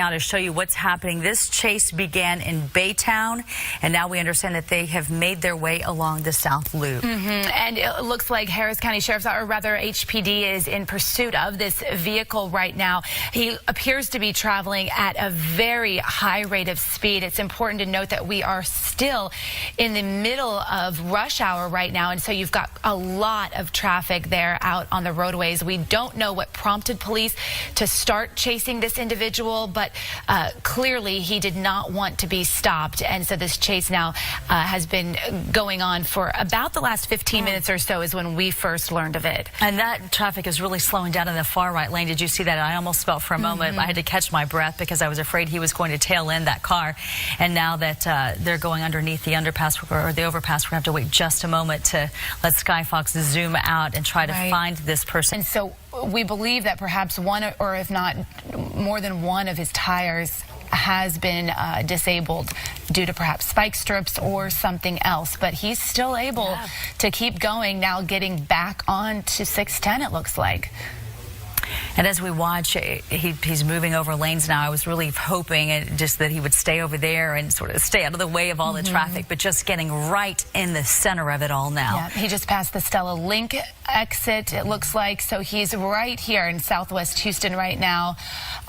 now to show you what's happening. This chase began in Baytown, and now we understand that they have made their way along the South Loop. And it looks like Harris County Sheriff's, or rather HPD, is in pursuit of this vehicle right now. He appears to be traveling at a very high rate of speed. It's important to note that we are still in the middle of rush hour right now, and so you've got a lot of traffic there out on the roadways. We don't know what prompted police to start chasing this individual, but clearly he did not want to be stopped, and so this chase now has been going on for about the last 15 minutes or so is when we first learned of it. And that traffic is really slowing down in the far right lane. Did you see that? I almost felt for a moment I had to catch my breath because I was afraid he was going to tail end that car. And now that they're going underneath the underpass or the overpass, we're going to have to wait just a moment to let Skyfox zoom out and try to find this person. And so we believe that perhaps one, or if not more than one, of his tires has been disabled due to perhaps spike strips or something else, but he's still able to keep going, now getting back on to 610, it looks like. And as we watch, he's moving over lanes now. I was really hoping just that he would stay over there and sort of stay out of the way of all the traffic, but just getting right in the center of it all now. Yeah, he just passed the Stella Link exit, it looks like. So he's right here in Southwest Houston right now,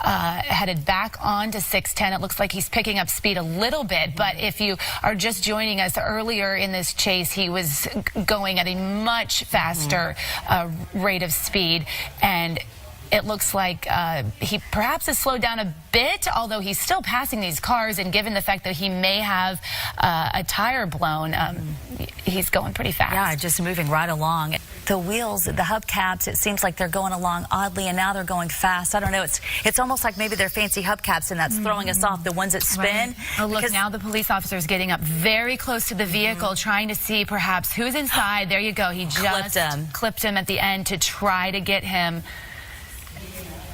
headed back on to 610. It looks like he's picking up speed a little bit, but if you are just joining us earlier in this chase, he was going at a much faster rate of speed, and it looks like he perhaps has slowed down a bit, although he's still passing these cars, and given the fact that he may have a tire blown, he's going pretty fast. Yeah, just moving right along. The wheels, the hubcaps, it seems like they're going along oddly, and now they're going fast. I don't know, it's almost like maybe they're fancy hubcaps, and that's throwing us off, the ones that spin. Oh, look, now the police officer is getting up very close to the vehicle, trying to see perhaps who's inside. There you go. He just clipped him at the end to try to get him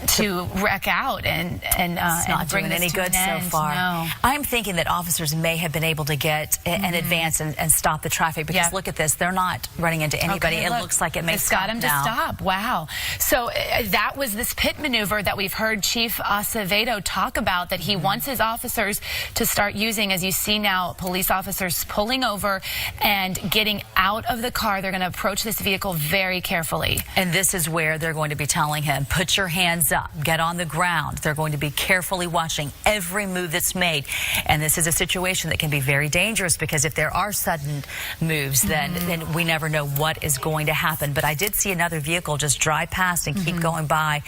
to wreck out and not bring doing any good so far. No. I'm thinking that officers may have been able to get an advance and stop the traffic, because look at this, they're not running into anybody. Okay, it looks like it may stop now. It's got him to stop. Wow. So that was this pit maneuver that we've heard Chief Acevedo talk about, that he wants his officers to start using. As you see now, police officers pulling over and getting out of the car. They're going to approach this vehicle very carefully. And this is where they're going to be telling him, put your hands up, get on the ground. They're going to be carefully watching every move that's made. And this is a situation that can be very dangerous, because if there are sudden moves, then we never know what is going to happen. But I did see another vehicle just drive past and keep going by,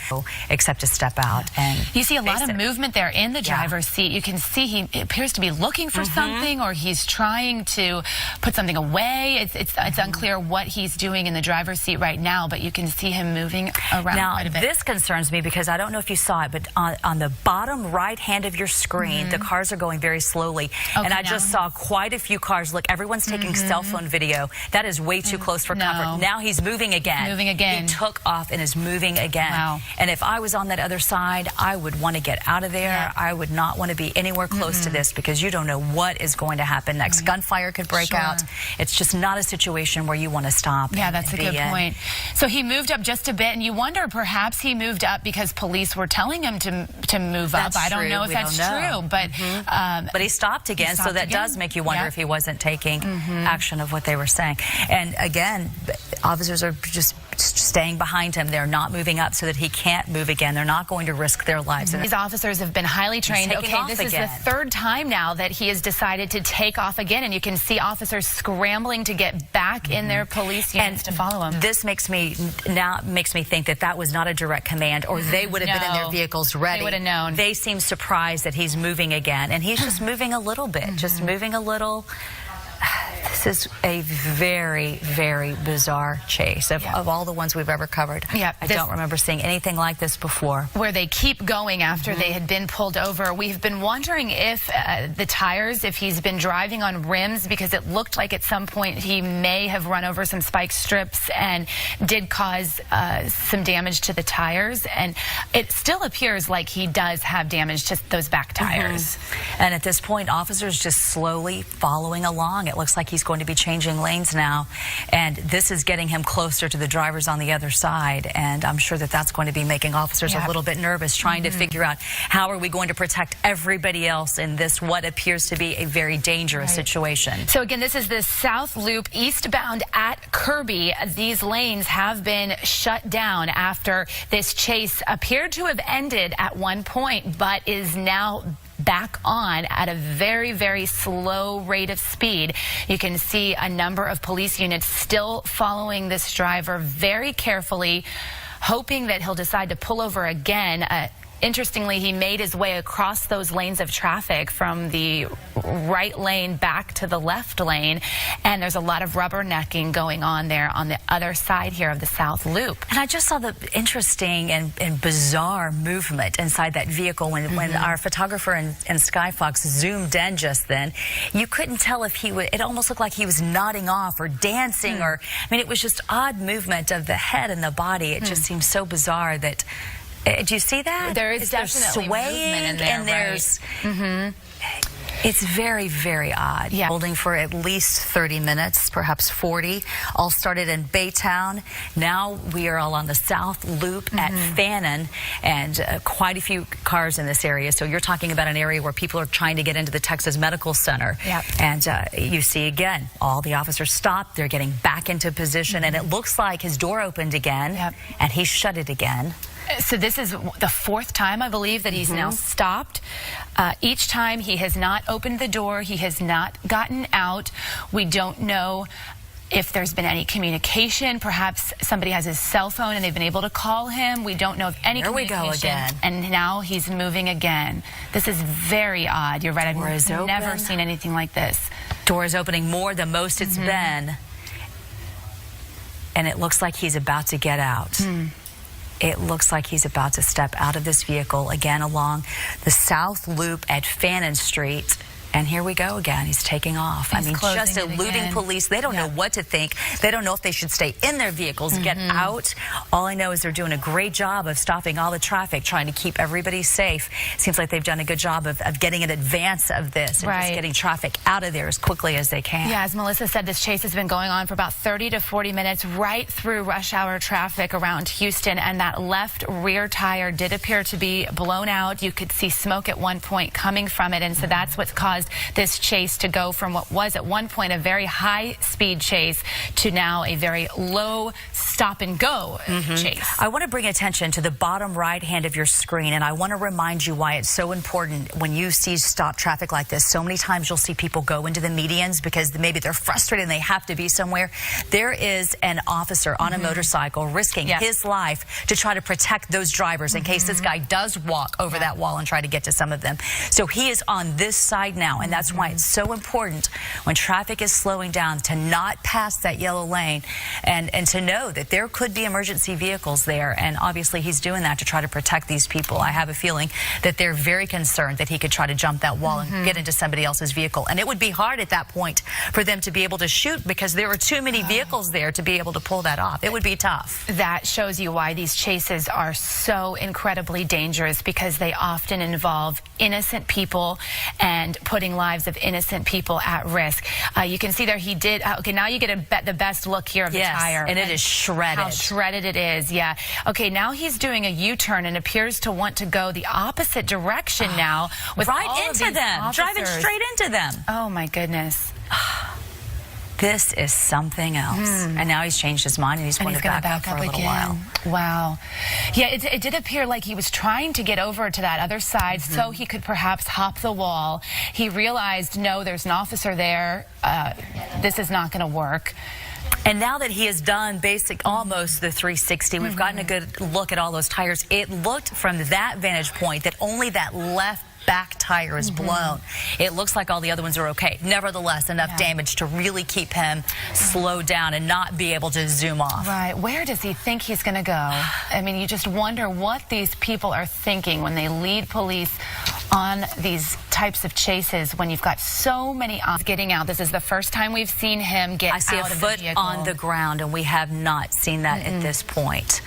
except to step out. And you see a lot of movement there in the driver's seat. You can see he appears to be looking for something, or he's trying to put something away. It's unclear what he's doing in the driver's seat right now, but you can see him moving around quite a bit. This concerns me, because I don't know if you saw it, but on the bottom right hand of your screen, the cars are going very slowly. And I just saw quite a few cars. Look, everyone's taking cell phone video. That is way too close for comfort. Now he's moving again. He took off and is moving again. Wow. And if I was on that other side, I would want to get out of there. I would not want to be anywhere close to this, because you don't know what is going to happen next. Gunfire could break out. It's just not a situation where you want to stop. Yeah, that's a good point. So he moved up just a bit, and you wonder perhaps he moved up because police were telling him to move up. I don't know if that's true, but he stopped again, so that does make you wonder if he wasn't taking action of what they were saying. And again, officers are just staying behind him. They're not moving up so that he can't move again. They're not going to risk their lives. These officers have been highly trained. Okay, this is the third time now that he has decided to take off again, and you can see officers scrambling to get back in their police units to follow him. This makes me think that that was not a direct command, or they would have been in their vehicles ready. They would have known. They seem surprised that he's moving again, and he's just moving a little bit, just moving a little. This is a very, very bizarre chase of all the ones we've ever covered. I don't remember seeing anything like this before. Where they keep going after they had been pulled over. We've been wondering if the tires, if he's been driving on rims, because it looked like at some point he may have run over some spike strips and did cause some damage to the tires. And it still appears like he does have damage to those back tires. And at this point, officers just slowly following along. It looks like he's going going to be changing lanes now, and this is getting him closer to the drivers on the other side, and I'm sure that that's going to be making officers a little bit nervous, trying to figure out how are we going to protect everybody else in this what appears to be a very dangerous situation. So again, this is the South Loop eastbound at Kirby. These lanes have been shut down after this chase appeared to have ended at one point, but is now back on at a very, very slow rate of speed. You can see a number of police units still following this driver very carefully, hoping that he'll decide to pull over again. Interestingly, he made his way across those lanes of traffic from the right lane back to the left lane, and there's a lot of rubbernecking going on there on the other side here of the South Loop. And I just saw the interesting and bizarre movement inside that vehicle when our photographer and Sky Fox zoomed in just then. You couldn't tell if he would, it almost looked like he was nodding off or dancing or, I mean, it was just odd movement of the head and the body. It just seems so bizarre that, do you see that? There is definitely swaying movement in there, and there's it's very, very odd. Yeah. Holding for at least 30 minutes, perhaps 40. All started in Baytown. Now we are all on the South Loop at Fannin, and quite a few cars in this area. So you're talking about an area where people are trying to get into the Texas Medical Center. Yep. And you see again, all the officers stopped. They're getting back into position, and it looks like his door opened again, and he shut it again. So this is the fourth time, I believe, that he's now stopped. Each time he has not opened the door. He has not gotten out. We don't know if there's been any communication. Perhaps somebody has his cell phone and they've been able to call him. We don't know of any communication. There we go again. And now he's moving again. This is very odd. You're right. I've never seen anything like this. Door is opening more than most it's been. And it looks like he's about to get out. It looks like he's about to step out of this vehicle again along the South Loop at Fannin Street. And here we go again. He's taking off. I mean, just eluding police. They don't know what to think. They don't know if they should stay in their vehicles, get out. All I know is they're doing a great job of stopping all the traffic, trying to keep everybody safe. Seems like they've done a good job of getting in advance of this and just getting traffic out of there as quickly as they can. Yeah, as Melissa said, this chase has been going on for about 30 to 40 minutes right through rush hour traffic around Houston, and that left rear tire did appear to be blown out. You could see smoke at one point coming from it, and so that's what's caused this chase to go from what was at one point a very high-speed chase to now a very low stop-and-go chase. I want to bring attention to the bottom right hand of your screen, and I want to remind you why it's so important when you see stop traffic like this. So many times you'll see people go into the medians because maybe they're frustrated and they have to be somewhere. There is an officer on a motorcycle risking his life to try to protect those drivers in case this guy does walk over that wall and try to get to some of them. So he is on this side now, and that's why it's so important when traffic is slowing down to not pass that yellow lane and to know that there could be emergency vehicles there. And obviously he's doing that to try to protect these people. I have a feeling that they're very concerned that he could try to jump that wall and get into somebody else's vehicle. And it would be hard at that point for them to be able to shoot because there are too many vehicles there to be able to pull that off. It would be tough. That shows you why these chases are so incredibly dangerous, because they often involve innocent people and putting lives of innocent people at risk. You can see there he did. Okay, now you get the best look here of the tire. And it is shredded. How shredded it is, yeah. Okay, now he's doing a U-turn and appears to want to go the opposite direction now. With right into them. Driving straight into them. Oh, my goodness. This is something else. And now he's changed his mind and he's going to back up for a little while. Wow. Yeah, it did appear like he was trying to get over to that other side so he could perhaps hop the wall. He realized, no, there's an officer there. This is not going to work. And now that he has done almost the 360, we've gotten a good look at all those tires. It looked from that vantage point that only that left back tire is blown. It looks like all the other ones are okay. Nevertheless, enough damage to really keep him slowed down and not be able to zoom off. Right. Where does he think he's going to go? I mean, you just wonder what these people are thinking when they lead police on these types of chases when you've got so many getting out. This is the first time we've seen him get out of the vehicle. I see a foot on the ground, and we have not seen that at this point.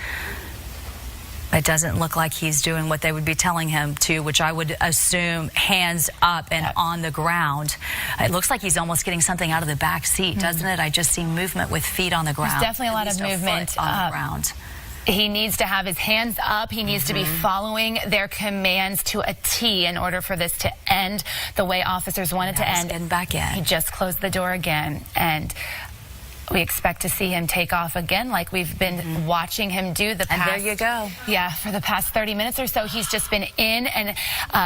It doesn't look like he's doing what they would be telling him to, which I would assume hands up and on the ground. It looks like he's almost getting something out of the back seat, doesn't it? I just see movement with feet on the ground. There's definitely a lot of movement on the ground. He needs to have his hands up. He needs to be following their commands to a T in order for this to end the way officers want it to end. Getting back in. He just closed the door again, and we expect to see him take off again like we've been watching him do the past. And there you go. Yeah, for the past 30 minutes or so, he's just been in and,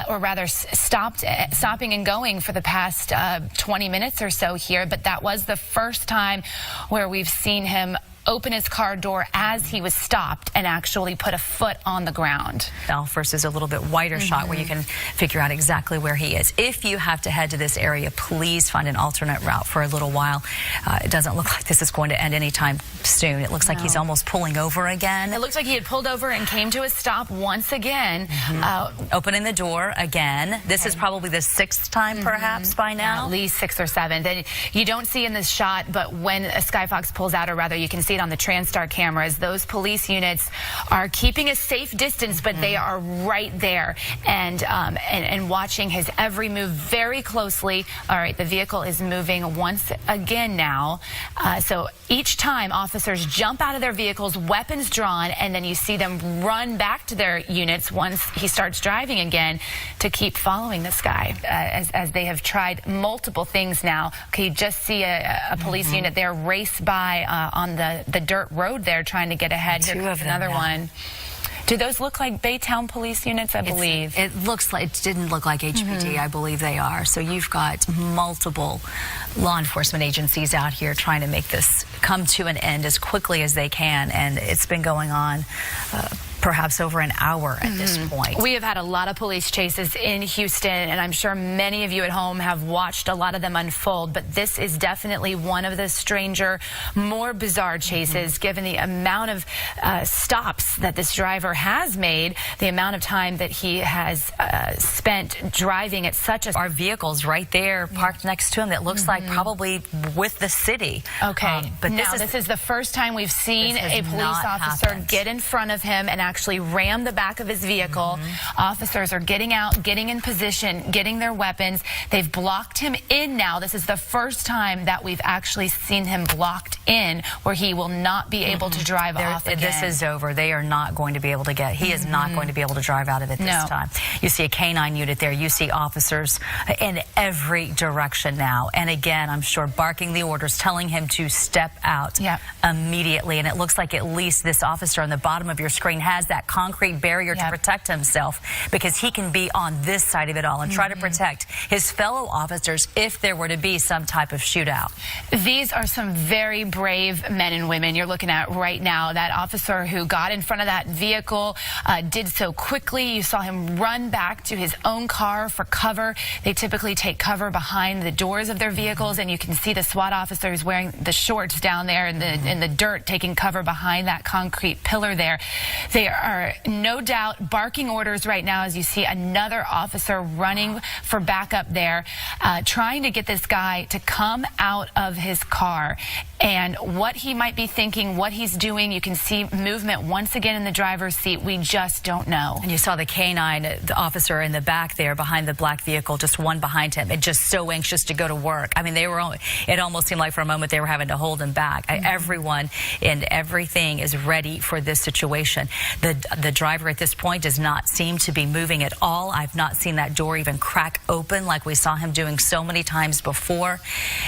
or rather stopping and going for the past 20 minutes or so here. But that was the first time where we've seen him open his car door as he was stopped and actually put a foot on the ground. Versus a little bit wider shot where you can figure out exactly where he is. If you have to head to this area, please find an alternate route for a little while. It doesn't look like this is going to end anytime soon. It looks like he's almost pulling over again. It looks like he had pulled over and came to a stop once again. Opening the door again. This is probably the 6th time perhaps by now. Yeah, at least 6th or 7th. And you don't see in this shot, but when a Skyfox pulls out, or rather you can see it on the TransStar cameras, those police units are keeping a safe distance, but they are right there and watching his every move very closely. All right, the vehicle is moving once again now. So each time officers jump out of their vehicles, weapons drawn, and then you see them run back to their units once he starts driving again to keep following this guy, as they have tried multiple things now. Okay, you just see a police unit there race by on the dirt road there trying to get ahead. Here comes another one. Do those look like Baytown police units? I believe it looks like, it didn't look like HPD. I believe they are. So you've got multiple law enforcement agencies out here trying to make this come to an end as quickly as they can, and it's been going on perhaps over an hour at this point. We have had a lot of police chases in Houston, and I'm sure many of you at home have watched a lot of them unfold, but this is definitely one of the stranger, more bizarre chases, given the amount of stops that this driver has made, the amount of time that he has spent driving at such a... Our vehicle's right there parked next to him that looks like probably with the city. Okay, but this is the first time we've seen a police officer get in front of him and actually ram the back of his vehicle. Officers are getting out, getting in position, getting their weapons. They've blocked him in now. This is the first time that we've actually seen him blocked in, where he will not be able to drive off again. This is over. They are not going to be able to get, he is not going to be able to drive out of it this time. You see a canine unit there. You see officers in every direction now. And again, I'm sure barking the orders, telling him to step out immediately. And it looks like at least this officer on the bottom of your screen has that concrete barrier to protect himself, because he can be on this side of it all and try to protect his fellow officers if there were to be some type of shootout. These are some very brave men and women you're looking at right now. That officer who got in front of that vehicle did so quickly. You saw him run back to his own car for cover. They typically take cover behind the doors of their vehicles, and you can see the SWAT officers wearing the shorts down there in the dirt, taking cover behind that concrete pillar there. They are no doubt barking orders right now as you see another officer running for backup there, trying to get this guy to come out of his car. And what he might be thinking, what he's doing, you can see movement once again in the driver's seat. We just don't know. And you saw the canine, the officer in the back there behind the black vehicle, just one behind him, and just so anxious to go to work. I mean, it almost seemed like for a moment they were having to hold him back. Everyone and everything is ready for this situation. The driver at this point does not seem to be moving at all. I've not seen that door even crack open like we saw him doing so many times before,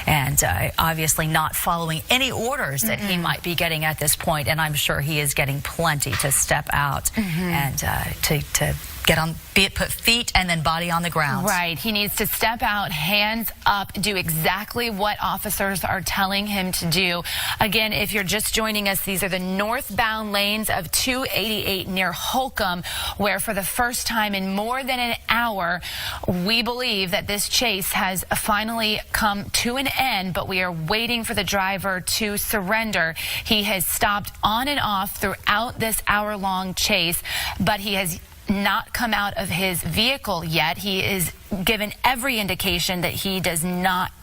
and obviously not following any orders that he might be getting at this point. And I'm sure he is getting plenty to step out and to get on, put feet and then body on the ground. Right. He needs to step out, hands up, do exactly what officers are telling him to do. Again, if you're just joining us, these are the northbound lanes of 288 near Holcomb, where for the first time in more than an hour, we believe that this chase has finally come to an end, but we are waiting for the driver to surrender. He has stopped on and off throughout this hour-long chase, but he has not come out of his vehicle yet. He is given every indication that he does not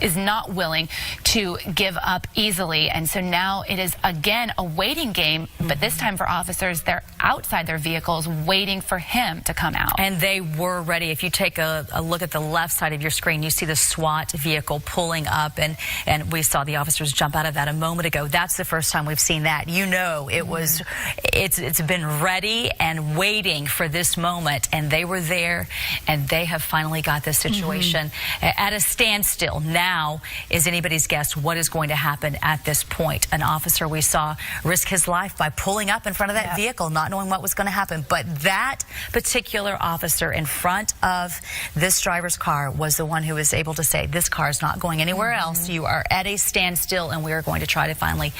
is not willing to give up easily. And so now it is again a waiting game, but this time for officers, they're outside their vehicles waiting for him to come out. And they were ready. If you take a look at the left side of your screen, you see the SWAT vehicle pulling up, and we saw the officers jump out of that a moment ago. That's the first time we've seen that. You know, it's been ready and waiting for this moment, and they were there, and they have finally got this situation at a standstill. Now is anybody's guess what is going to happen at this point. An officer we saw risk his life by pulling up in front of that vehicle, not knowing what was going to happen. But that particular officer in front of this driver's car was the one who was able to say, this car is not going anywhere else. You are at a standstill, and we are going to try to finally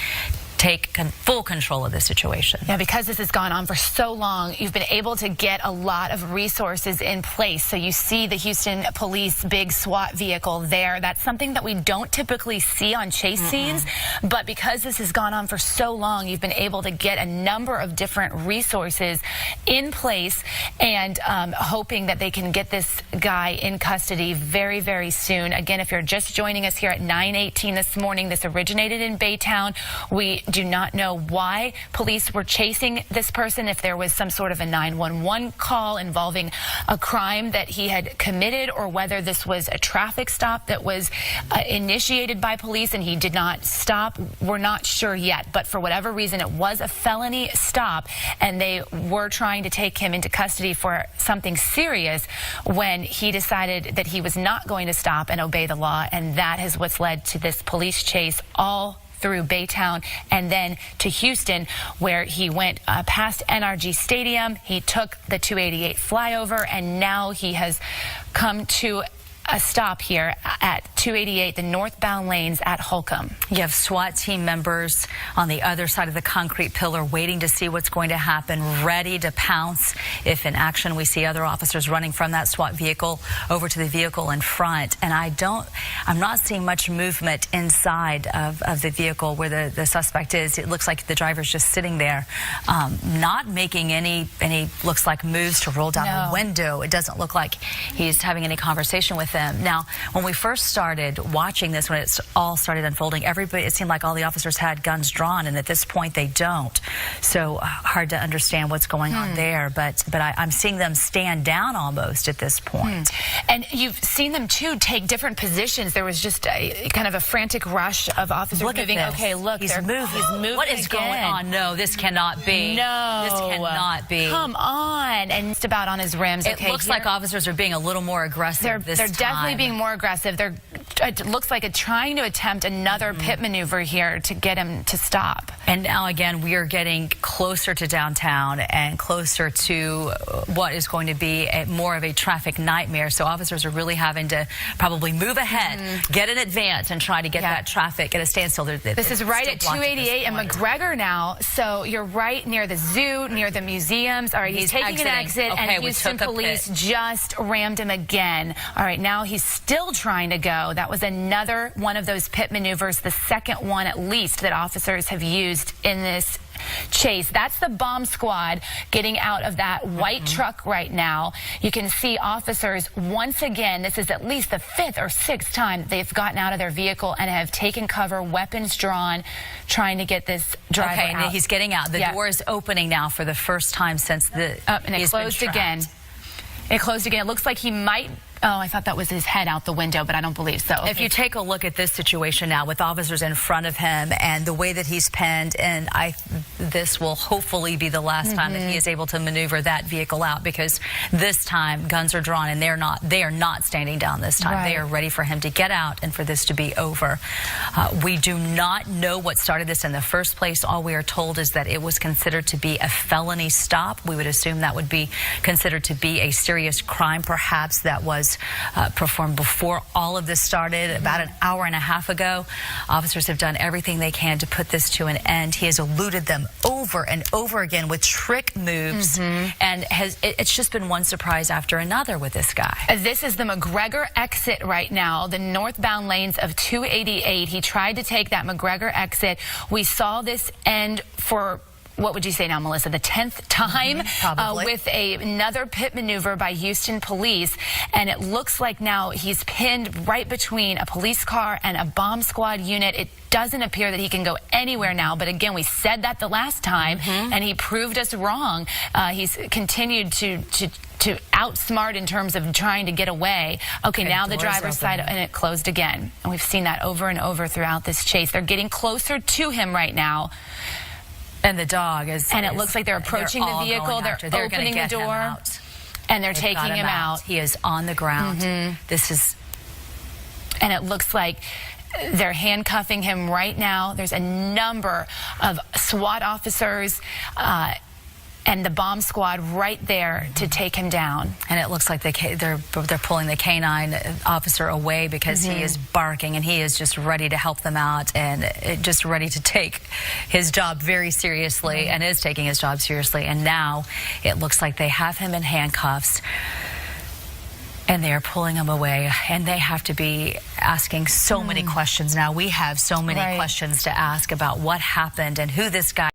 take full control of the situation. Yeah, because this has gone on for so long, you've been able to get a lot of resources in place. So you see the Houston police big SWAT vehicle there. That's something that we don't typically see on chase scenes, but because this has gone on for so long, you've been able to get a number of different resources in place, and hoping that they can get this guy in custody very, very soon. Again, if you're just joining us here at 9:18 this morning, this originated in Baytown. We do not know why police were chasing this person, if there was some sort of a 911 call involving a crime that he had committed, or whether this was a traffic stop that was initiated by police and he did not stop. We're not sure yet, but for whatever reason, it was a felony stop, and they were trying to take him into custody for something serious when he decided that he was not going to stop and obey the law, and that is what's led to this police chase all through Baytown and then to Houston, where he went past NRG Stadium. He took the 288 flyover, and now he has come to a stop here at 288, the northbound lanes at Holcomb. You have SWAT team members on the other side of the concrete pillar waiting to see what's going to happen, ready to pounce if in action we see other officers running from that SWAT vehicle over to the vehicle in front. And I'm not seeing much movement inside of the vehicle where the suspect is. It looks like the driver's just sitting there, not making any looks like moves to roll down the window. It doesn't look like he's having any conversation with them. Now, when we first started watching this, when it all started unfolding, it seemed like all the officers had guns drawn, and at this point they don't. So hard to understand what's going on there, but I'm seeing them stand down almost at this point. And you've seen them too take different positions. There was just a kind of a frantic rush of officers moving. Okay, look, he's moving. What is going on? No, this cannot be. No, this cannot be. Come on, and just about on his rims. It looks like officers are being a little more aggressive this time. They're definitely being more aggressive. It looks like trying to attempt another pit maneuver here to get him to stop. And now again, we are getting closer to downtown and closer to what is going to be more of a traffic nightmare. So officers are really having to probably move ahead, get in advance, and try to get that traffic at a standstill. This is right at 288 and McGregor now. So you're right near the zoo, near the museums. All right, he's taking an exit, and Houston police just rammed him again. All right, now he's still trying to go. That was another one of those pit maneuvers, the second one at least that officers have used in this chase. That's the bomb squad getting out of that white truck right now. You can see officers once again, this is at least the fifth or sixth time they've gotten out of their vehicle and have taken cover, weapons drawn, trying to get this driver out. And he's getting out. The door is opening now for the first time since and it closed again. It closed again. It looks like he might. Oh, I thought that was his head out the window, but I don't believe so. If you take a look at this situation now with officers in front of him and the way that he's penned, and this will hopefully be the last time that he is able to maneuver that vehicle out, because this time guns are drawn and they are not standing down this time. They are ready for him to get out and for this to be over. We do not know what started this in the first place. All we are told is that it was considered to be a felony stop. We would assume that would be considered to be a serious crime, perhaps, that was performed before all of this started, about an hour and a half ago. Officers have done everything they can to put this to an end. He has eluded them over and over again with trick moves, and it's just been one surprise after another with this guy. This is the McGregor exit right now, the northbound lanes of 288. He tried to take that McGregor exit. We saw this end for what would you say now, Melissa, the 10th time Probably. with another pit maneuver by Houston police. And it looks like now he's pinned right between a police car and a bomb squad unit. It doesn't appear that he can go anywhere now. But again, we said that the last time, and he proved us wrong. He's continued to outsmart in terms of trying to get away. Okay, now the driver's side, and it closed again. And we've seen that over and over throughout this chase. They're getting closer to him right now. And the dog is... And it looks like they're approaching the vehicle. They're opening the door. And they're taking him out. He is on the ground. This is... And it looks like they're handcuffing him right now. There's a number of SWAT officers and the bomb squad right there to take him down. And it looks like they're pulling the canine officer away because he is barking, and he is just ready to help them out and just ready to take his job very seriously, and is taking his job seriously. And now it looks like they have him in handcuffs, and they are pulling him away, and they have to be asking so many questions now. We have so many questions to ask about what happened and who this guy